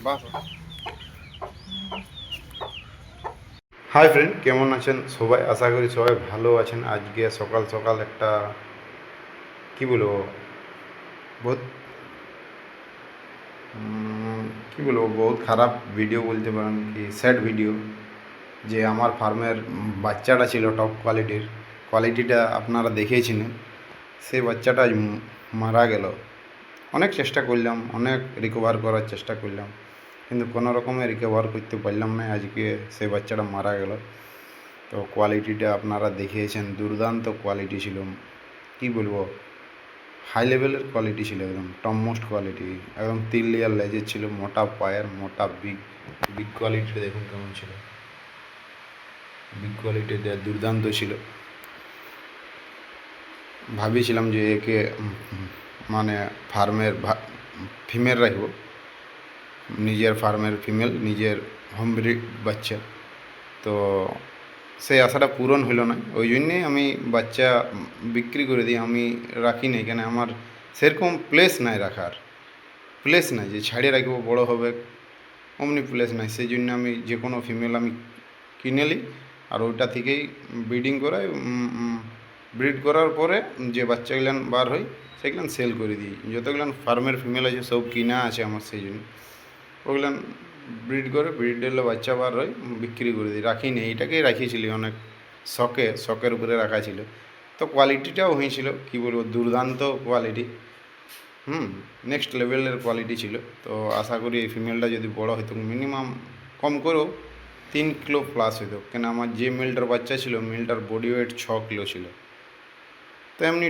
বাহ। Hi friend, কেমন আছেন সবাই? আশা করি সবাই ভালো আছেন। আজকে সকাল সকাল একটা কি বলবো, বহুত কি বলবো, বহুত খারাপ ভিডিও বলতে পারেন, কি স্যাড ভিডিও। যে আমার ফার্মের বাচ্চাটা ছিল টপ কোয়ালিটির, কোয়ালিটিটা আপনারা দেখেইছিলেন। সেই বাচ্চাটা আজ মারা গেল। অনেক চেষ্টা করলাম, অনেক রিকভার করার চেষ্টা করলাম, কিন্তু কোনো রকমে রিকভার করতে পারলাম না। আজকে সেই বাচ্চাটা মারা গেল। তো কোয়ালিটিটা আপনারা দেখিয়েছেন, দুর্দান্ত কোয়ালিটি ছিল। কি বলবো, হাই লেভেলের কোয়ালিটি ছিল, একদম টপ মোস্ট কোয়ালিটি। একদম 3 লেয়ার লেজের ছিল, মোটা পায়ের, মোটা বিগ বিগ কোয়ালিটিটা দেখুন কেমন ছিল। বিগ কোয়ালিটিটা দুর্দান্ত ছিল। ভাবিছিলাম যে একে মানে ফার্মের ফিমেল রাখবো, নিজের ফার্মের ফিমেল, নিজের হোম ব্রিড বাচ্চা। তো সেই আশাটা পূরণ হলো না, ওই জন্যেই আমি বাচ্চা বিক্রি করে দিই। আমি রাখি না, এখানে আমার সেরকম প্লেস নাই রাখার, প্লেস নাই যে ছাড়িয়ে রাখবো বড়ো হবে, অমনি প্লেস নাই। সেই জন্য আমি যে কোনো ফিমেল আমি কিনে নিই, আর ওইটা থেকেই ব্রিডিং করাই। ব্রিড করার পরে যে বাচ্চাগুলান বার হয় সেগুলান সেল করে দিই। যতগুলান ফার্মের ফিমেল আছে সব কিনা আছে আমার, সেই জন্য ওগুলান ব্রিড করে, ব্রিড হলে বাচ্চা বার হয়, বিক্রি করে দিই। রাখি নি, এইটাকেই রাখিয়েছিলি অনেক শখের উপরে রাখা ছিল। তো কোয়ালিটিটাও হয়েছিল, কী বলবো, দুর্দান্ত কোয়ালিটি। নেক্সট লেভেলের কোয়ালিটি ছিল। তো আশা করি এই ফিমেলটা যদি বড় হতো, মিনিমাম কম করেও 3 কিলো প্লাস হতো। কেন আমার যে মেলটার বাচ্চা ছিল, মেলটার বডি ওয়েট 6 কিলো ছিল। তো এমনি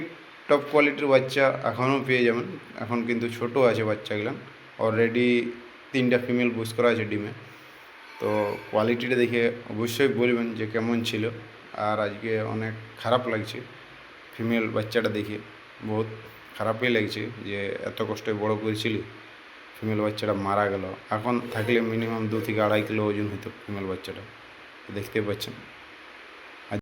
টপ কোয়ালিটির বাচ্চা এখনও পেয়ে যাবেন। এখন কিন্তু ছোট আছে বাচ্চাগুলো, অলরেডি 3টা ফিমেল বুস করা আছে ডিমে। তো কোয়ালিটিটা দেখে অবশ্যই বলবেন যে কেমন ছিল। আর আজকে অনেক খারাপ লাগছে ফিমেল বাচ্চাটা দেখে, বহুত খারাপই লাগছে যে এত কষ্টে বড় করেছিলি, ফিমেল বাচ্চাটা মারা গেল। এখন থাকলে মিনিমাম 2 থেকে 2.5 কিলো ওজন হতো ফিমেল বাচ্চাটা, দেখতে পাচ্ছেন।